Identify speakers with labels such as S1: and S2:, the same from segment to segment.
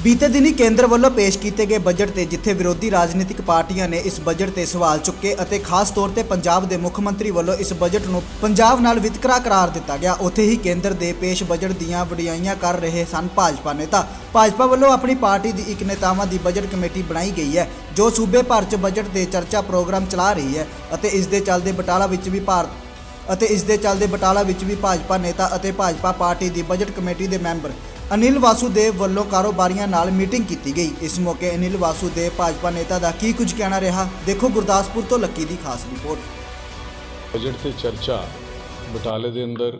S1: बीते दिनी केंद्र ਵੱਲੋਂ पेश किए गए बजट ਤੇ जिथे विरोधी राजनीतिक पार्टियां ने इस बजट ਤੇ सवाल चुके ਅਤੇ खास तौर ਤੇ पंजाब ਦੇ ਮੁੱਖ ਮੰਤਰੀ ਵੱਲੋਂ इस बजट ਨੂੰ पंजाब ਨਾਲ ਵਿਤਕਰਾ करार ਦਿੱਤਾ ਗਿਆ। ਉੱਥੇ ਹੀ केंद्र ਦੇ पेश बजट ਦੀਆਂ ਵਡਿਆਈਆਂ ਕਰ ਰਹੇ ਸਨ भाजपा नेता। भाजपा ਵੱਲੋਂ ਆਪਣੀ ਪਾਰਟੀ ਦੀ ਇੱਕ ਨੇਤਾਵਾਂ ਦੀ ਬਜਟ ਕਮੇਟੀ ਬਣਾਈ ਗਈ ਹੈ ਜੋ ਸੂਬੇ ਭਰ 'ਚ ਬਜਟ ਦੇ ਚਰਚਾ ਪ੍ਰੋਗਰਾਮ ਚਲਾ ਰਹੀ ਹੈ ਅਤੇ ਇਸ ਦੇ ਚੱਲਦੇ ਬਟਾਲਾ ਵਿੱਚ ਵੀ भाजपा नेता ਅਤੇ भाजपा पार्टी ਦੀ बजट कमेटी ਦੇ ਮੈਂਬਰ अनिल वासुदेव ਵੱਲੋਂ ਕਾਰੋਬਾਰੀਆਂ ਨਾਲ ਮੀਟਿੰਗ ਕੀਤੀ ਗਈ। ਇਸ ਮੌਕੇ अनिल वासुदेव भाजपा नेता ਦਾ ਕੀ ਕੁਝ ਕਹਿਣਾ ਰਿਹਾ, ਦੇਖੋ ਗੁਰਦਾਸਪੁਰ ਤੋਂ ਲੱਕੀ ਦੀ ਖਾਸ ਰਿਪੋਰਟ।
S2: बजट ਤੇ ਚਰਚਾ ਬਟਾਲੇ ਦੇ ਅੰਦਰ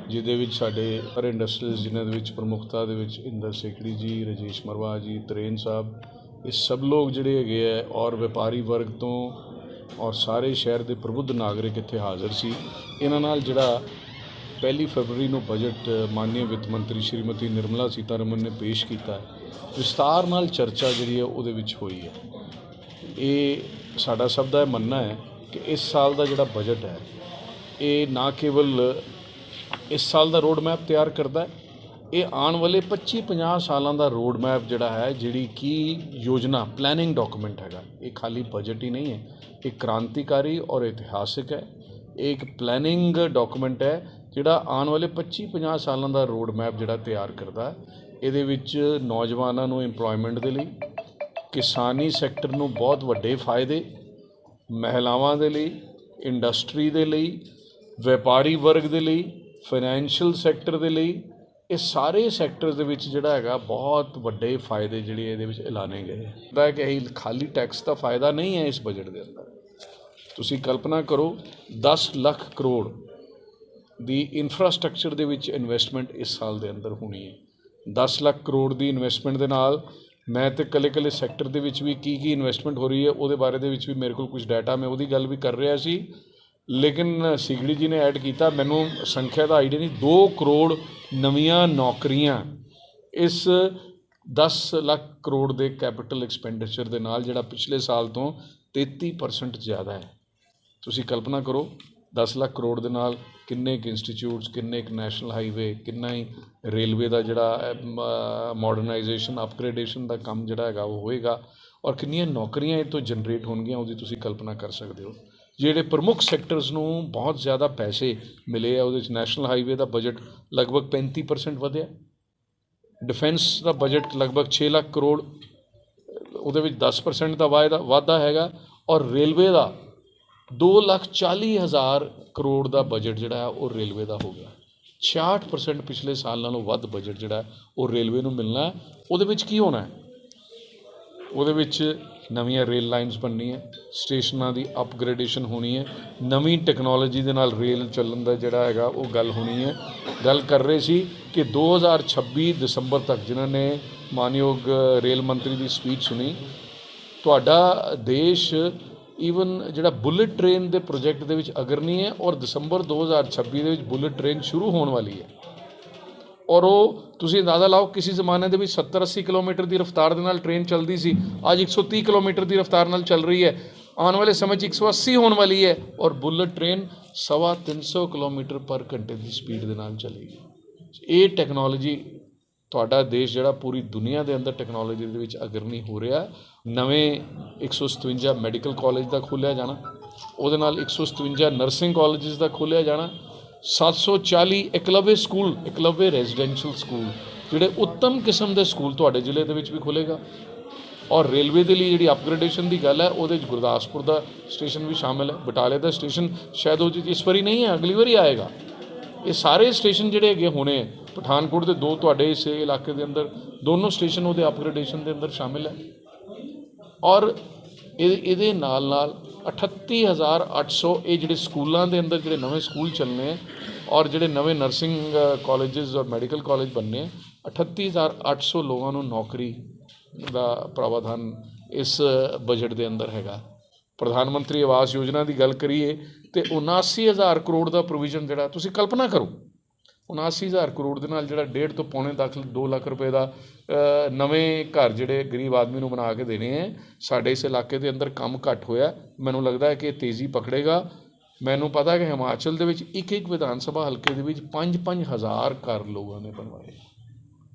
S2: ਜਿਹਦੇ ਵਿੱਚ ਸਾਡੇ ਹਰ ਇੰਡਸਟਰੀਜ਼ ਜਿਨ੍ਹਾਂ ਦੇ ਵਿੱਚ ਪ੍ਰਮੁੱਖਤਾ ਦੇ ਵਿੱਚ ਇੰਦਰ ਸੇਖੜੀ ਜੀ, ਰਜੇਸ਼ ਮਰਵਾ ਜੀ, ਤਰੇਨ ਸਾਹਿਬ, ਇਹ ਸਭ ਲੋਕ ਜਿਹੜੇ ਹੈਗੇ ਹੈ ਔਰ ਵਪਾਰੀ ਵਰਗ ਤੋਂ ਔਰ ਸਾਰੇ ਸ਼ਹਿਰ ਦੇ ਪ੍ਰਬੁੱਧ ਨਾਗਰਿਕ ਇੱਥੇ ਹਾਜ਼ਰ ਸੀ। ਇਹਨਾਂ ਨਾਲ ਜਿਹੜਾ 1 ਫਰਵਰੀ ਨੂੰ ਬਜਟ ਮਾਨਯ ਵਿੱਤ ਮੰਤਰੀ ਸ਼੍ਰੀਮਤੀ ਨਿਰਮਲਾ ਸੀਤਾਰਮਨ ਨੇ ਪੇਸ਼ ਕੀਤਾ ਵਿਸਤਾਰ ਨਾਲ ਚਰਚਾ ਜਿਹੜੀ ਹੈ ਉਹਦੇ ਵਿੱਚ ਹੋਈ ਹੈ। ਇਹ ਸਾਡਾ ਸਭ ਦਾ ਮੰਨਣਾ ਹੈ ਕਿ ਇਸ ਸਾਲ ਦਾ ਜਿਹੜਾ ਬਜਟ ਹੈ ਇਹ ਨਾ ਕੇਵਲ ਇਸ ਸਾਲ ਦਾ ਰੋਡ ਮੈਪ ਤਿਆਰ ਕਰਦਾ ਹੈ, ਇਹ ਆਉਣ ਵਾਲੇ 25-50 ਸਾਲਾਂ ਦਾ ਰੋਡ ਮੈਪ ਜਿਹੜਾ ਹੈ, ਜਿਹੜੀ ਕਿ ਯੋਜਨਾ ਪਲੈਨਿੰਗ ਡਾਕੂਮੈਂਟ ਹੈਗਾ। ਇਹ ਖਾਲੀ ਬਜਟ ਹੀ ਨਹੀਂ ਹੈ, ਇਹ ਕ੍ਰਾਂਤੀਕਾਰੀ ਔਰ ਇਤਿਹਾਸਿਕ ਹੈ। ਇਹ ਇੱਕ ਪਲੈਨਿੰਗ ਡਾਕੂਮੈਂਟ ਹੈ ਜਿਹੜਾ ਆਉਣ ਵਾਲੇ 25-50 ਸਾਲਾਂ ਦਾ ਰੋਡ ਮੈਪ ਜਿਹੜਾ ਤਿਆਰ ਕਰਦਾ ਹੈ। ਇਹਦੇ ਵਿੱਚ ਨੌਜਵਾਨਾਂ ਨੂੰ ਇੰਪਲੋਇਮੈਂਟ ਦੇ ਲਈ, ਕਿਸਾਨੀ ਸੈਕਟਰ ਨੂੰ ਬਹੁਤ ਵੱਡੇ ਫਾਇਦੇ, ਮਹਿਲਾਵਾਂ ਦੇ ਲਈ, ਇੰਡਸਟਰੀ ਦੇ ਲਈ, ਵਪਾਰੀ ਵਰਗ ਦੇ ਲਈ, ਫਾਈਨੈਂਸ਼ੀਅਲ ਸੈਕਟਰ ਦੇ ਲਈ, ਇਹ ਸਾਰੇ ਸੈਕਟਰਸ ਦੇ ਵਿੱਚ ਜਿਹੜਾ ਹੈਗਾ ਬਹੁਤ ਵੱਡੇ ਫਾਇਦੇ ਜਿਹੜੇ ਇਹਦੇ ਵਿੱਚ ਐਲਾਨੇ ਗਏ ਹੈ ਕਿ ਇਹ ਖਾਲੀ ਟੈਕਸ ਦਾ ਫਾਇਦਾ ਨਹੀਂ ਹੈ। ਇਸ ਬਜਟ ਦੇ ਅੰਦਰ ਤੁਸੀਂ ਕਲਪਨਾ ਕਰੋ 10 ਲੱਖ ਕਰੋੜ ਦੀ ਇਨਫਰਾਸਟਰਕਚਰ ਦੇ ਵਿੱਚ ਇਨਵੈਸਟਮੈਂਟ ਇਸ ਸਾਲ ਦੇ ਅੰਦਰ ਹੋਣੀ ਹੈ। 10 ਲੱਖ ਕਰੋੜ ਦੀ ਇਨਵੈਸਟਮੈਂਟ ਦੇ ਨਾਲ ਮੈਂ ਤੇ ਕੱਲੇ ਸੈਕਟਰ ਦੇ ਵਿੱਚ ਵੀ ਕੀ ਇਨਵੈਸਟਮੈਂਟ ਹੋ ਰਹੀ ਹੈ ਉਹਦੇ ਬਾਰੇ ਦੇ ਵਿੱਚ ਵੀ ਮੇਰੇ ਕੋਲ ਕੁਝ ਡਾਟਾ, ਮੈਂ ਉਹਦੀ ਗੱਲ ਵੀ ਕਰ ਰਿਹਾ ਸੀ, ਲੇਕਿਨ ਸਿਗੜੀ ਜੀ ਨੇ ਐਡ ਕੀਤਾ, ਮੈਨੂੰ ਸੰਖਿਆ ਦਾ ਆਈਡੀਆ ਨਹੀਂ, 2 ਕਰੋੜ ਨਵੀਆਂ ਨੌਕਰੀਆਂ ਇਸ 10 ਲੱਖ ਕਰੋੜ ਦੇ ਕੈਪੀਟਲ ਐਕਸਪੈਂਡੀਚਰ ਦੇ ਨਾਲ ਜਿਹੜਾ ਪਿਛਲੇ ਸਾਲ ਤੋਂ 33% ਜ਼ਿਆਦਾ ਹੈ। ਤੁਸੀਂ ਕਲਪਨਾ ਕਰੋ 10 ਲੱਖ ਕਰੋੜ ਦੇ ਨਾਲ ਕਿੰਨੇ ਕੁ ਇੰਸਟੀਚਿਊਟਸ, ਕਿੰਨੇ ਕੁ ਨੈਸ਼ਨਲ ਹਾਈਵੇ, ਕਿੰਨਾ ਹੀ ਰੇਲਵੇ ਦਾ ਜਿਹੜਾ ਮਾਡਰਨਾਈਜੇਸ਼ਨ, ਅਪਗ੍ਰੇਡੇਸ਼ਨ ਦਾ ਕੰਮ ਜਿਹੜਾ ਹੈਗਾ ਉਹ ਹੋਏਗਾ ਔਰ ਕਿੰਨੀਆਂ ਨੌਕਰੀਆਂ ਇਹ ਤੋਂ ਜਨਰੇਟ ਹੋਣਗੀਆਂ ਉਹਦੀ ਤੁਸੀਂ ਕਲਪਨਾ ਕਰ ਸਕਦੇ ਹੋ। ਜਿਹੜੇ ਪ੍ਰਮੁੱਖ ਸੈਕਟਰਸ ਨੂੰ ਬਹੁਤ ਜ਼ਿਆਦਾ ਪੈਸੇ ਮਿਲੇ ਆ ਉਹਦੇ ਵਿੱਚ ਨੈਸ਼ਨਲ ਹਾਈਵੇ ਦਾ ਬਜਟ ਲਗਭਗ 35% ਵਧਿਆ, ਡਿਫੈਂਸ ਦਾ ਬਜਟ ਲਗਭਗ 6 ਲੱਖ ਕਰੋੜ, ਉਹਦੇ ਵਿੱਚ 10% ਦਾ ਵਾਧਾ ਹੈਗਾ ਔਰ ਰੇਲਵੇ ਦਾ 2,40,000 ਕਰੋੜ ਦਾ ਬਜਟ ਜਿਹੜਾ ਹੈ ਉਹ ਰੇਲਵੇ ਦਾ ਹੋ ਗਿਆ। 66% ਪਿਛਲੇ ਸਾਲ ਨਾਲੋਂ ਵੱਧ ਬਜਟ ਜਿਹੜਾ ਉਹ ਰੇਲਵੇ ਨੂੰ ਮਿਲਣਾ ਹੈ। ਉਹਦੇ ਵਿੱਚ ਕੀ ਹੋਣਾ ਹੈ? ਉਹਦੇ ਵਿੱਚ ਨਵੀਆਂ ਰੇਲ ਲਾਈਨਸ ਬਣਨੀਆਂ, ਸਟੇਸ਼ਨਾਂ ਦੀ ਅਪਗ੍ਰੇਡੇਸ਼ਨ ਹੋਣੀ ਹੈ, ਨਵੀਂ ਟੈਕਨੋਲੋਜੀ ਦੇ ਨਾਲ ਰੇਲ ਚੱਲਣ ਦਾ ਜਿਹੜਾ ਹੈਗਾ ਉਹ ਗੱਲ ਹੋਣੀ ਹੈ। ਗੱਲ ਕਰ ਰਹੇ ਸੀ ਕਿ 2026 ਦਸੰਬਰ ਤੱਕ, ਜਿਨ੍ਹਾਂ ਨੇ ਮਾਨਯੋਗ ਰੇਲ ਮੰਤਰੀ ਦੀ ਸਪੀਚ ਸੁਣੀ, ਤੁਹਾਡਾ ਦੇਸ਼ ਈਵਨ ਜਿਹੜਾ ਬੁਲਟ ਟ੍ਰੇਨ ਦੇ ਪ੍ਰੋਜੈਕਟ ਦੇ ਵਿੱਚ ਅਗਰਨੀ ਹੈ ਔਰ ਦਸੰਬਰ 2026 ਦੇ ਵਿੱਚ ਬੁਲਟ ਟ੍ਰੇਨ ਸ਼ੁਰੂ ਹੋਣ ਵਾਲੀ ਹੈ ਔਰ ਉਹ ਤੁਸੀਂ ਅੰਦਾਜ਼ਾ ਲਾਓ ਕਿਸੇ ਜ਼ਮਾਨੇ ਦੇ ਵਿੱਚ 70-80 ਕਿਲੋਮੀਟਰ ਦੀ ਰਫ਼ਤਾਰ ਦੇ ਨਾਲ ਟ੍ਰੇਨ ਚੱਲਦੀ ਸੀ, ਅੱਜ 130 ਕਿਲੋਮੀਟਰ ਦੀ ਰਫ਼ਤਾਰ ਨਾਲ ਚੱਲ ਰਹੀ ਹੈ, ਆਉਣ ਵਾਲੇ ਸਮੇਂ 'ਚ 180 ਹੋਣ ਵਾਲੀ ਹੈ ਔਰ ਬੁਲਟ ਟ੍ਰੇਨ 350 ਕਿਲੋਮੀਟਰ ਪਰ ਘੰਟੇ ਦੀ ਸਪੀਡ ਦੇ ਨਾਲ ਚੱਲੇਗੀ। ਇਹ ਟੈਕਨੋਲੋਜੀ ਤੁਹਾਡਾ ਦੇਸ਼ ਜਿਹੜਾ ਪੂਰੀ ਦੁਨੀਆ ਦੇ ਅੰਦਰ ਟੈਕਨੋਲੋਜੀ ਦੇ ਵਿੱਚ ਅਗਰਨੀ ਹੋ ਰਿਹਾ। ਨਵੇਂ 157 ਮੈਡੀਕਲ ਕਾਲਜ ਦਾ ਖੋਲ੍ਹਿਆ ਜਾਣਾ, ਉਹਦੇ ਨਾਲ 157 ਨਰਸਿੰਗ ਕਾਲਜਿਸ ਦਾ ਖੋਲ੍ਹਿਆ ਜਾਣਾ, 740 ਇਕਲਵਯ ਸਕੂਲ, ਇਕਲਵਯ ਰੈਜ਼ੀਡੈਂਸ਼ੀਅਲ ਸਕੂਲ, ਜਿਹੜੇ ਉੱਤਮ ਕਿਸਮ ਦੇ ਸਕੂਲ ਤੁਹਾਡੇ ਜ਼ਿਲ੍ਹੇ ਦੇ ਵਿੱਚ ਵੀ ਖੁੱਲ੍ਹੇਗਾ ਔਰ ਰੇਲਵੇ ਦੇ ਲਈ ਜਿਹੜੀ ਅਪਗ੍ਰੇਡੇਸ਼ਨ ਦੀ ਗੱਲ ਹੈ ਉਹਦੇ 'ਚ ਗੁਰਦਾਸਪੁਰ ਦਾ ਸਟੇਸ਼ਨ ਵੀ ਸ਼ਾਮਿਲ ਹੈ, ਬਟਾਲੇ ਦਾ ਸਟੇਸ਼ਨ ਸ਼ਾਇਦ ਉਹ ਇਸ ਵਾਰੀ ਨਹੀਂ ਹੈ, ਅਗਲੀ ਵਾਰੀ ਆਏਗਾ। ਇਹ ਸਾਰੇ ਸਟੇਸ਼ਨ ਜਿਹੜੇ ਹੈਗੇ ਹੋਣੇ, ਪਠਾਨਕੋਟ ਦੇ 2 ਤੁਹਾਡੇ ਇਸ ਇਲਾਕੇ ਦੇ ਅੰਦਰ ਦੋਨੋਂ ਸਟੇਸ਼ਨ ਉਹਦੇ ਅਪਗ੍ਰੇਡੇਸ਼ਨ ਦੇ ਅੰਦਰ ਸ਼ਾਮਿਲ ਹੈ ਔਰ ਇਹਦੇ ਨਾਲ 38,800 ਇਹ ਜਿਹੜੇ ਸਕੂਲਾਂ ਦੇ ਅੰਦਰ ਜਿਹੜੇ ਨਵੇਂ ਸਕੂਲ ਚੱਲਣੇ ਔਰ ਜਿਹੜੇ ਨਵੇਂ ਨਰਸਿੰਗ ਕਾਲਜਿਸ ਔਰ ਮੈਡੀਕਲ ਕਾਲਜ ਬਣਨੇ, 38,800 ਲੋਕਾਂ ਨੂੰ ਨੌਕਰੀ ਦਾ ਪ੍ਰਾਵਧਾਨ ਇਸ ਬਜਟ ਦੇ ਅੰਦਰ ਹੈਗਾ। ਪ੍ਰਧਾਨ ਮੰਤਰੀ ਆਵਾਸ ਯੋਜਨਾ ਦੀ ਗੱਲ ਕਰੀਏ ਤੇ 79,000 ਕਰੋੜ ਦਾ ਪ੍ਰੋਵੀਜ਼ਨ ਜਿਹੜਾ ਤੁਸੀਂ ਕਲਪਨਾ ਕਰੋ, 79,000 ਕਰੋੜ ਦੇ ਨਾਲ ਜਿਹੜਾ 1.5 ਤੋਂ ਪੌਣੇ 2 ਲੱਖ ਰੁਪਏ ਦਾ ਨਵੇਂ ਘਰ ਜਿਹੜੇ ਗਰੀਬ ਆਦਮੀ ਨੂੰ ਬਣਾ ਕੇ ਦੇਣੇ ਹੈ। ਸਾਡੇ ਇਸ ਇਲਾਕੇ ਦੇ ਅੰਦਰ ਕੰਮ ਘੱਟ ਹੋਇਆ, ਮੈਨੂੰ ਲੱਗਦਾ ਹੈ ਕਿ ਇਹ ਤੇਜ਼ੀ ਪਕੜੇਗਾ। ਮੈਨੂੰ ਪਤਾ ਕਿ ਹਿਮਾਚਲ ਦੇ ਵਿੱਚ ਇੱਕ ਵਿਧਾਨ ਸਭਾ ਹਲਕੇ ਦੇ ਵਿੱਚ 5-5 ਹਜ਼ਾਰ ਘਰ ਲੋਕਾਂ ਨੇ ਬਣਵਾਏ।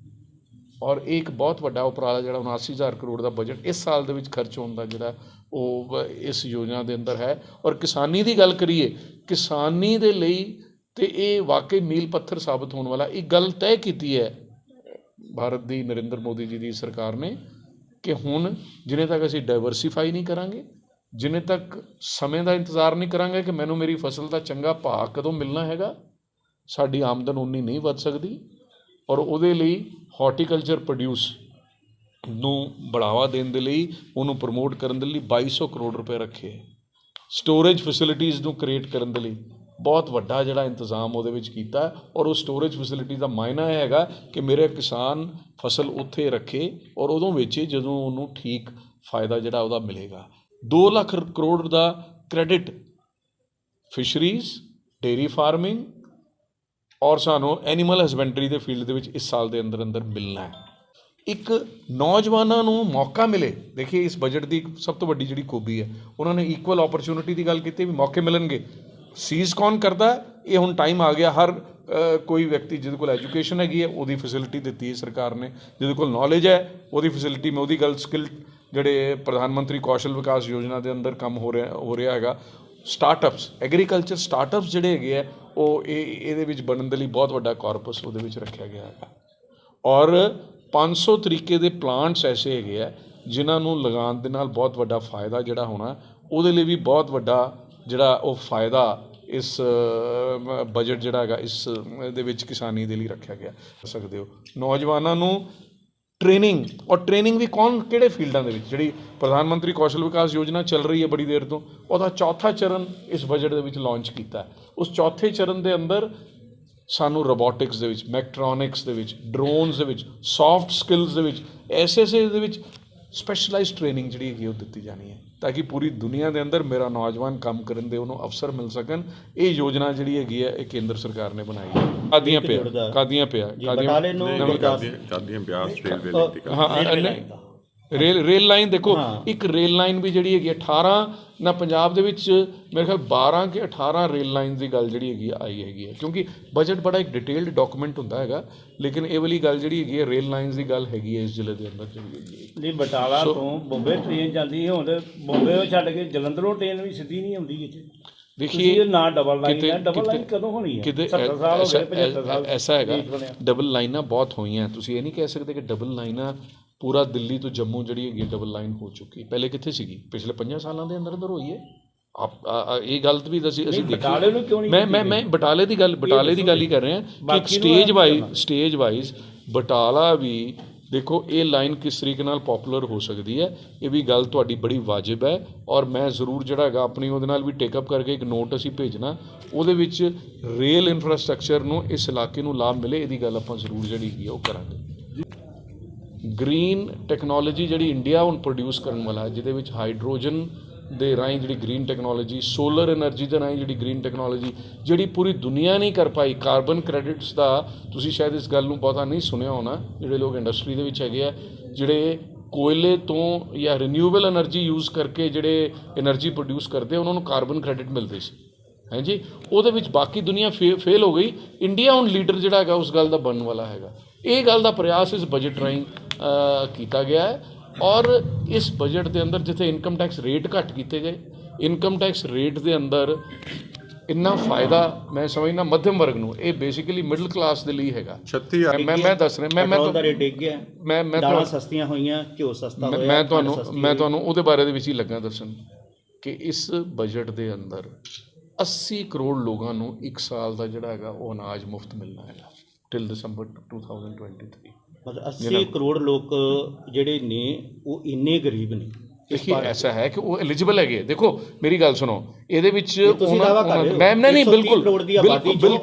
S2: ਔਰ ਇਹ ਇੱਕ ਬਹੁਤ ਵੱਡਾ ਉਪਰਾਲਾ ਜਿਹੜਾ 79,000 ਕਰੋੜ ਦਾ ਬਜਟ ਇਸ ਸਾਲ ਦੇ ਵਿੱਚ ਖਰਚ ਹੋਣ ਦਾ ਜਿਹੜਾ ਉਹ ਇਸ ਯੋਜਨਾ ਦੇ ਅੰਦਰ ਹੈ। ਔਰ ਕਿਸਾਨੀ ਦੀ ਗੱਲ ਕਰੀਏ, ਕਿਸਾਨੀ ਦੇ ਲਈ ਤੇ ਇਹ ਵਾਕਈ ਮੀਲ ਪੱਥਰ ਸਾਬਤ ਹੋਣ ਵਾਲਾ ਇੱਕ ਗੱਲ ਤੈਅ ਕੀਤੀ ਹੈ ਭਾਰਤ ਦੀ ਨਰਿੰਦਰ ਮੋਦੀ ਜੀ ਦੀ ਸਰਕਾਰ ਨੇ ਕਿ ਹੁਣ ਜਿੰਨੇ ਤੱਕ ਅਸੀਂ ਡਾਇਵਰਸੀਫਾਈ ਨਹੀਂ ਕਰਾਂਗੇ, ਜਿੰਨੇ ਤੱਕ ਸਮੇਂ ਦਾ ਇੰਤਜ਼ਾਰ ਨਹੀਂ ਕਰਾਂਗੇ ਕਿ ਮੈਨੂੰ ਮੇਰੀ ਫਸਲ ਦਾ ਚੰਗਾ ਭਾਅ ਕਦੋਂ ਮਿਲਣਾ ਹੈਗਾ, ਸਾਡੀ ਆਮਦਨ ਉਨੀ ਨਹੀਂ ਵੱਧ ਸਕਦੀ। ਔਰ ਉਹਦੇ ਲਈ ਹਾਰਟੀਕਲਚਰ ਪ੍ਰੋਡਿਊਸ ਨੂੰ बढ़ावा देने ਦੇ ਲਈ, ਉਹਨੂੰ ਪ੍ਰਮੋਟ ਕਰਨ ਦੇ ਲਈ 2200 ਕਰੋੜ ਰੁਪਏ ਰੱਖੇ। ਸਟੋਰੇਜ ਫੈਸਿਲਿਟੀਜ਼ ਨੂੰ ਕ੍ਰੀਏਟ ਕਰਨ ਦੇ ਲਈ ਬਹੁਤ ਵੱਡਾ ਜਿਹੜਾ ਇੰਤਜ਼ਾਮ ਉਹਦੇ ਵਿੱਚ ਕੀਤਾ। ਔਰ ਉਹ ਸਟੋਰੇਜ ਫੈਸਿਲਿਟੀ ਦਾ ਮਾਇਨਾ ਇਹ ਹੈਗਾ ਕਿ ਮੇਰੇ ਕਿਸਾਨ ਫਸਲ ਉੱਥੇ ਰੱਖੇ ਔਰ ਉਦੋਂ ਵੇਚੇ ਜਦੋਂ ਉਹਨੂੰ ਠੀਕ ਫਾਇਦਾ ਜਿਹੜਾ ਉਹਦਾ ਮਿਲੇਗਾ। 2 ਲੱਖ ਕਰੋੜ ਦਾ ਕ੍ਰੈਡਿਟ ਫਿਸ਼ਰੀਜ਼, ਡੇਅਰੀ ਫਾਰਮਿੰਗ ਔਰ ਸਾਨੂੰ ਐਨੀਮਲ ਹਸਬੈਂਡਰੀ ਦੇ ਫੀਲਡ ਦੇ ਵਿੱਚ ਇਸ ਸਾਲ ਦੇ ਅੰਦਰ ਅੰਦਰ ਮਿਲਣਾ ਹੈ। ਇੱਕ ਨੌਜਵਾਨਾਂ ਨੂੰ ਮੌਕਾ ਮਿਲੇ। ਦੇਖੀਏ ਇਸ ਬਜਟ ਦੀ ਸਭ ਤੋਂ ਵੱਡੀ ਜਿਹੜੀ ਖੂਬੀ ਹੈ, ਉਹਨਾਂ ਨੇ ਇਕੁਅਲ ਓਪਰਚੁਨਿਟੀ ਦੀ ਗੱਲ ਕੀਤੀ ਵੀ ਮੌਕੇ ਮਿਲਣਗੇ। ਸੀਜ਼ ਕੌਣ ਕਰਦਾ, ਇਹ ਹੁਣ ਟਾਈਮ ਆ ਗਿਆ। ਹਰ ਕੋਈ ਵਿਅਕਤੀ ਜਿਹਦੇ ਕੋਲ ਐਜੂਕੇਸ਼ਨ ਹੈਗੀ ਹੈ ਉਹਦੀ ਫੈਸਿਲਿਟੀ ਦਿੱਤੀ ਹੈ ਸਰਕਾਰ ਨੇ, ਜਿਹਦੇ ਕੋਲ ਨੌਲੇਜ ਹੈ ਉਹਦੀ ਫੈਸਿਲਿਟੀ। ਮੈਂ ਉਹਦੀ ਗੱਲ ਸਕਿੱਲ ਜਿਹੜੇ ਪ੍ਰਧਾਨ ਮੰਤਰੀ ਕੌਸ਼ਲ ਵਿਕਾਸ ਯੋਜਨਾ ਦੇ ਅੰਦਰ ਕੰਮ ਹੋ ਰਿਹਾ ਹੈਗਾ। ਸਟਾਰਟਅਪਸ, ਐਗਰੀਕਲਚਰ ਸਟਾਰਟਅਪਸ ਜਿਹੜੇ ਹੈਗੇ ਆ ਉਹ ਇਹਦੇ ਵਿੱਚ ਬਣਨ ਦੇ ਲਈ ਬਹੁਤ ਵੱਡਾ ਕਾਰਪਸ ਉਹਦੇ ਵਿੱਚ ਰੱਖਿਆ ਗਿਆ ਹੈਗਾ। ਔਰ 500 ਤਰੀਕੇ ਦੇ ਪਲਾਂਟਸ ਐਸੇ ਹੈਗੇ ਆ ਜਿਨ੍ਹਾਂ ਨੂੰ ਲਗਾਉਣ ਦੇ ਨਾਲ ਬਹੁਤ ਵੱਡਾ ਫਾਇਦਾ ਜਿਹੜਾ ਹੋਣਾ, ਉਹਦੇ ਲਈ ਵੀ ਬਹੁਤ ਵੱਡਾ ਜਿਹੜਾ ਉਹ ਫਾਇਦਾ ਇਸ ਬਜਟ ਜਿਹੜਾ ਹੈਗਾ ਇਸ ਦੇ ਵਿੱਚ ਕਿਸਾਨੀ ਦੇ ਲਈ ਰੱਖਿਆ ਗਿਆ। ਸਕਦੇ ਹੋ ਨੌਜਵਾਨਾਂ ਨੂੰ ਟ੍ਰੇਨਿੰਗ, ਔਰ ਟ੍ਰੇਨਿੰਗ ਵੀ ਕਿਹੜੇ ਫੀਲਡਾਂ ਦੇ ਵਿੱਚ, ਜਿਹੜੀ ਪ੍ਰਧਾਨ ਮੰਤਰੀ ਕੌਸ਼ਲ ਵਿਕਾਸ ਯੋਜਨਾ ਚੱਲ ਰਹੀ ਹੈ ਬੜੀ ਦੇਰ ਤੋਂ, ਉਹਦਾ ਚੌਥਾ ਚਰਨ ਇਸ ਬਜਟ ਦੇ ਵਿੱਚ ਲਾਂਚ ਕੀਤਾ। ਉਸ ਚੌਥੇ ਚਰਨ ਦੇ ਅੰਦਰ ਸਾਨੂੰ ਰੋਬੋਟਿਕਸ ਦੇ ਵਿੱਚ, ਮੈਕਟ੍ਰੋਨਿਕਸ ਦੇ ਵਿੱਚ, ਡਰੋਨਸ ਦੇ ਵਿੱਚ, ਸੌਫਟ ਸਕਿੱਲਸ ਦੇ ਵਿੱਚ, ਐਸਐਸਏ ਦੇ ਵਿੱਚ ਸਪੈਸ਼ਲਾਈਜ਼ਡ ਟ੍ਰੇਨਿੰਗ ਜਿਹੜੀ ਹੈਗੀ ਉਹ ਦਿੱਤੀ ਜਾਣੀ ਹੈ ਤਾਂ ਕਿ ਪੂਰੀ ਦੁਨੀਆ ਦੇ ਅੰਦਰ ਮੇਰਾ ਨੌਜਵਾਨ ਕੰਮ ਕਰਨ ਦੇ ਉਹਨੂੰ ਅਵਸਰ ਮਿਲ ਸਕਣ। ਇਹ ਯੋਜਨਾ ਜਿਹੜੀ ਹੈਗੀ ਹੈ ਇਹ ਕੇਂਦਰ ਸਰਕਾਰ ਨੇ ਬਣਾਈ ਹੈ। ਕਾਦੀਆਂ ਪਿਆ ਰੇਲ ਲਾਈਨ। ਦੇਖੋ ਇੱਕ ਰੇਲ ਲਾਈਨ ਵੀ ਜਿਹੜੀ ਹੈਗੀ 18 ਨਾ ਪੰਜਾਬ ਦੇ ਵਿੱਚ ਮੇਰੇ ਖਿਆਲ 12 ਕਿ 18 ਰੇਲ ਲਾਈਨ ਦੀ ਗੱਲ ਜਿਹੜੀ ਹੈਗੀ ਆਈ ਹੈਗੀ ਹੈ, ਕਿਉਂਕਿ ਬਜਟ ਬੜਾ ਇੱਕ ਡਿਟੇਲਡ ਡਾਕੂਮੈਂਟ ਹੁੰਦਾ ਹੈਗਾ। ਲੇਕਿਨ ਇਹ ਵਾਲੀ ਗੱਲ ਜਿਹੜੀ ਹੈਗੀ ਹੈ ਰੇਲ ਲਾਈਨਸ ਦੀ ਗੱਲ ਹੈਗੀ ਹੈ ਇਸ ਜ਼ਿਲ੍ਹੇ ਦੇ ਅੰਦਰ ਜਿਹੜੀ ਹੈਗੀ ਹੈ।
S3: ਨਹੀਂ, ਬਟਾਲਾ ਤੋਂ ਬੰਬੇ ਟ੍ਰੇਨ ਜਾਂਦੀ ਹੈ, ਹੁਣ ਤੇ ਬੰਬੇ ਛੱਡ ਕੇ ਜਲੰਧਰੋਂ ਟ੍ਰੇਨ ਵੀ ਸਿੱਧੀ ਨਹੀਂ ਆਉਂਦੀ ਇੱਥੇ।
S2: देखिए
S3: ना डबल लाइन है, डबल लाइन कदों होनी है? 70 साल हो गए, 75 साल
S2: ऐसा हैगा। डबल लाइनां बहुत हुई हैं, तुसीं ये नहीं कह सकते कि डबल लाइनां पूरा दिल्ली तो जम्मू जिहड़ी हैगी डबल लाइन हो चुकी। पहले कित्थे सीगी? पिछले 5 सालों के अंदर अंदर होई है। आप ये गल भी ਅਸੀਂ
S3: ਬਟਾਲੇ ਨੂੰ ਕਿਉਂ ਨਹੀਂ?
S2: मैं ਬਟਾਲੇ ਦੀ ਗੱਲ ਹੀ ਕਰ ਰਹੇ ਹਾਂ ਕਿ ਸਟੇਜ ਵਾਈਜ਼ ਬਟਾਲਾ ਵੀ ਦੇਖੋ ਇਹ ਲਾਈਨ ਕਿਸ ਤਰੀਕੇ ਨਾਲ ਪੋਪੂਲਰ ਹੋ ਸਕਦੀ ਹੈ। ਇਹ ਵੀ ਗੱਲ ਤੁਹਾਡੀ ਬੜੀ ਵਾਜਿਬ ਹੈ ਔਰ ਮੈਂ ਜ਼ਰੂਰ ਜਿਹੜਾ ਹੈਗਾ ਆਪਣੀ ਉਹਦੇ ਨਾਲ ਵੀ ਟੇਕਅਪ ਕਰਕੇ ਇੱਕ ਨੋਟ ਅਸੀਂ ਭੇਜਣਾ, ਉਹਦੇ ਵਿੱਚ ਰੇਲ ਇਨਫਰਾਸਟ੍ਰਕਚਰ ਨੂੰ ਇਸ ਇਲਾਕੇ ਨੂੰ ਲਾਭ ਮਿਲੇ, ਇਹਦੀ ਗੱਲ ਆਪਾਂ ਜ਼ਰੂਰ ਜਿਹੜੀ ਹੈਗੀ ਉਹ ਕਰਾਂਗੇ। ਗ੍ਰੀਨ ਟੈਕਨੋਲੋਜੀ ਜਿਹੜੀ ਇੰਡੀਆ ਹੁਣ ਪ੍ਰੋਡਿਊਸ ਕਰਨ ਵਾਲਾ ਹੈ, ਜਿਹਦੇ ਵਿੱਚ ਹਾਈਡਰੋਜਨ ਦੇ ਰਾਹੀਂ ਜਿਹੜੀ ਗ੍ਰੀਨ ਟੈਕਨੋਲੋਜੀ, ਸੋਲਰ ਐਨਰਜੀ ਦੇ ਰਾਹੀਂ ਜਿਹੜੀ ਗ੍ਰੀਨ ਟੈਕਨੋਲੋਜੀ ਜਿਹੜੀ ਪੂਰੀ ਦੁਨੀਆ ਨਹੀਂ ਕਰ ਪਾਈ। ਕਾਰਬਨ ਕ੍ਰੈਡਿਟਸ ਦਾ ਤੁਸੀਂ ਸ਼ਾਇਦ ਇਸ ਗੱਲ ਨੂੰ ਬਹੁਤਾ ਨਹੀਂ ਸੁਣਿਆ ਹੋਣਾ, ਜਿਹੜੇ ਲੋਕ ਇੰਡਸਟਰੀ ਦੇ ਵਿੱਚ ਹੈਗੇ ਆ, ਜਿਹੜੇ ਕੋਇਲੇ ਤੋਂ ਜਾਂ ਰੀਨਿਊਏਬਲ ਐਨਰਜੀ ਯੂਜ਼ ਕਰਕੇ ਜਿਹੜੇ ਐਨਰਜੀ ਪ੍ਰੋਡਿਊਸ ਕਰਦੇ ਉਹਨਾਂ ਨੂੰ ਕਾਰਬਨ ਕ੍ਰੈਡਿਟ ਮਿਲਦੇ ਸੀ, ਹੈ ਜੀ। ਉਹਦੇ ਵਿੱਚ ਬਾਕੀ ਦੁਨੀਆ ਫੇਲ ਹੋ ਗਈ। ਇੰਡੀਆ ਹੁਣ ਲੀਡਰ ਜਿਹੜਾ ਹੈਗਾ ਉਸ ਗੱਲ ਦਾ ਬਣਨ ਵਾਲਾ ਹੈਗਾ। ਇਹ ਗੱਲ ਦਾ ਪ੍ਰਯਾਸ ਇਸ ਬਜਟ ਰਾਹੀਂ ਕੀਤਾ ਗਿਆ ਹੈ। ਔਰ ਇਸ ਬਜਟ ਦੇ ਅੰਦਰ ਜਿੱਥੇ ਇਨਕਮ ਟੈਕਸ ਰੇਟ ਘੱਟ ਕੀਤੇ ਗਏ, ਇਨਕਮ ਟੈਕਸ ਰੇਟ ਦੇ ਅੰਦਰ ਇੰਨਾ ਫਾਇਦਾ ਮੈਂ ਸਮਝਦਾ ਮੱਧਮ ਵਰਗ ਨੂੰ, ਇਹ ਬੇਸਿਕਲੀ ਮਿਡਲ ਕਲਾਸ ਦੇ ਲਈ ਹੈਗਾ। ਮੈਂ ਦੱਸ ਰਿਹਾ, ਮੈਂ
S3: ਸਸਤੀਆਂ ਹੋਈਆਂ, ਘਿਓ ਸਸਤਾ ਹੋਇਆ,
S2: ਮੈਂ ਤੁਹਾਨੂੰ ਉਹਦੇ ਬਾਰੇ ਦੇ ਵਿੱਚ ਹੀ ਲੱਗਾ ਦੱਸਣ ਕਿ ਇਸ ਬਜਟ ਦੇ ਅੰਦਰ 80 ਕਰੋੜ ਲੋਕਾਂ ਨੂੰ 1 ਸਾਲ ਦਾ ਜਿਹੜਾ ਹੈਗਾ ਉਹ ਅਨਾਜ ਮੁਫਤ ਮਿਲਣਾ ਹੈਗਾ ਟਿਲ ਦਸੰਬਰ 2023।
S3: मतलब 80 करोड़ लोग ਜਿਹੜੇ ਨੇ ਉਹ ਇੰਨੇ ਗਰੀਬ ਨੇ।
S2: देखिए ऐसा है कि वो एलिजिबल है। देखो मेरी गल सुनो, ਇਹਦੇ ਵਿੱਚ ਮੈਂ ਨਹੀਂ ਬਿਲਕੁਲ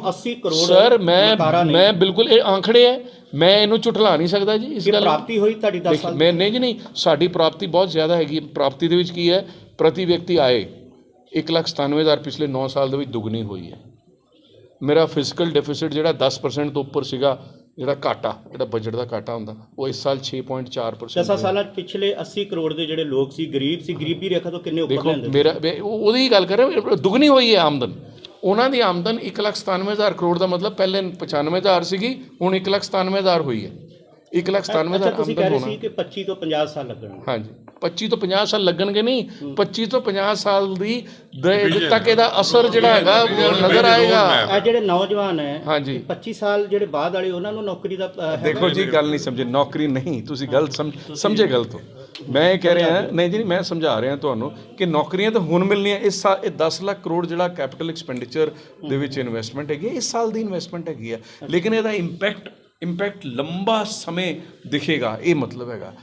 S3: 80 ਕਰੋੜ
S2: ਸਰ ਮੈਂ ਬਿਲਕੁਲ ਇਹ ਆਂਕੜੇ ਹੈ, ਮੈਂ ਇਹਨੂੰ ਝੁਠਲਾ ਨਹੀਂ ਸਕਦਾ ਜੀ। ਇਸ ਗੱਲ
S3: ਪ੍ਰਾਪਤੀ ਹੋਈ ਤੁਹਾਡੀ 10 ਸਾਲ
S2: ਮੈਂ ਨਹੀਂ ਜੀ ਨਹੀਂ, ਸਾਡੀ ਪ੍ਰਾਪਤੀ ਬਹੁਤ ਜ਼ਿਆਦਾ ਹੈਗੀ। ਪ੍ਰਾਪਤੀ ਦੇ ਵਿੱਚ ਕੀ ਹੈ, ਪ੍ਰਤੀ ਵਿਅਕਤੀ ਆਏ 1,97,000 ਪਿਛਲੇ 9 ਸਾਲ ਦੇ ਵਿੱਚ ਦੁੱਗਣੀ ਹੋਈ ਹੈ। ਮੇਰਾ ਫਿਜ਼ੀਕਲ ਡੈਫਿਸਿਟ ਜਿਹੜਾ 10% ਤੋਂ ਉੱਪਰ ਸੀਗਾ, ਜਿਹੜਾ ਘਾਟਾ, ਜਿਹੜਾ ਬਜਟ ਦਾ ਘਾਟਾ ਹੁੰਦਾ, ਉਹ ਇਸ ਸਾਲ 6.4%।
S3: 10 ਸਾਲਾਂ ਪਿਛਲੇ 80 ਕਰੋੜ ਦੇ ਜਿਹੜੇ ਲੋਕ ਸੀ ਗਰੀਬ ਸੀ, ਗਰੀਬੀ ਰੇਖਾ ਤੋਂ ਕਿੰਨੇ ਉੱਪਰ ਲੈਂਦੇ?
S2: ਮੇਰਾ ਉਹਦੀ ਗੱਲ ਕਰ ਰਿਹਾ, ਦੁੱਗਣੀ ਹੋਈ ਹੈ ਆਮਦਨ। ਉਹਨਾਂ ਦੀ ਆਮਦਨ 1,97,000 ਕਰੋੜ ਦਾ ਮਤਲਬ ਪਹਿਲੇ 95,000 ਸੀਗੀ, ਹੁਣ 1,97,000 ਹੋਈ ਹੈ। 1,97,000 ਦਾ
S4: ਤੁਸੀਂ ਕਹਿ
S2: ਆਮਦਨ
S4: ਰਹੇ
S2: ਹੋਣਾ।
S4: ਸੀ ਕਿ 25 ਤੋਂ 50 ਸਾਲ ਲੱਗਣਗੇ।
S2: ਹਾਂਜੀ 25 ਤੋਂ 50 ਸਾਲ ਲੱਗਣਗੇ ਨਹੀਂ, 25 ਤੋਂ 50 ਸਾਲ ਦੀ ਤੱਕ ਇਹਦਾ ਅਸਰ ਜਿਹੜਾ ਹੈਗਾ ਨਜ਼ਰ ਆਏਗਾ।
S4: ਇਹ ਜਿਹੜੇ ਨੌਜਵਾਨ ਹੈ
S2: ਹਾਂਜੀ
S4: 25 ਸਾਲ ਜਿਹੜੇ ਬਾਅਦ ਵਾਲੇ ਉਹਨਾਂ ਨੂੰ ਨੌਕਰੀ ਦਾ
S2: ਦੇਖੋ ਜੀ ਗੱਲ ਨਹੀਂ ਸਮਝੇ, ਨੌਕਰੀ ਨਹੀਂ, ਤੁਸੀਂ ਗੱਲ ਸਮਝੇ ਗਲਤ ਹੋ। ਮੈਂ ਇਹ ਕਹਿ ਰਿਹਾ ਨਹੀਂ ਜੀ, ਮੈਂ ਸਮਝਾ ਰਿਹਾ ਤੁਹਾਨੂੰ ਕਿ ਨੌਕਰੀਆਂ ਤਾਂ ਹੁਣ ਮਿਲਣੀਆਂ। ਇਹ 10 ਲੱਖ ਕਰੋੜ ਜਿਹੜਾ ਕੈਪੀਟਲ ਐਕਸਪੈਂਡੀਚਰ ਦੇ ਵਿੱਚ ਇਨਵੈਸਟਮੈਂਟ ਹੈਗੀ, ਇਸ ਸਾਲ ਦੀ ਇਨਵੈਸਟਮੈਂਟ ਹੈਗੀ ਆ, ਲੇਕਿਨ ਇਹਦਾ ਇੰਪੈਕਟ ਲੰਬਾ ਸਮੇਂ ਦਿਖੇਗਾ, ਇਹ ਮਤਲਬ ਹੈਗਾ।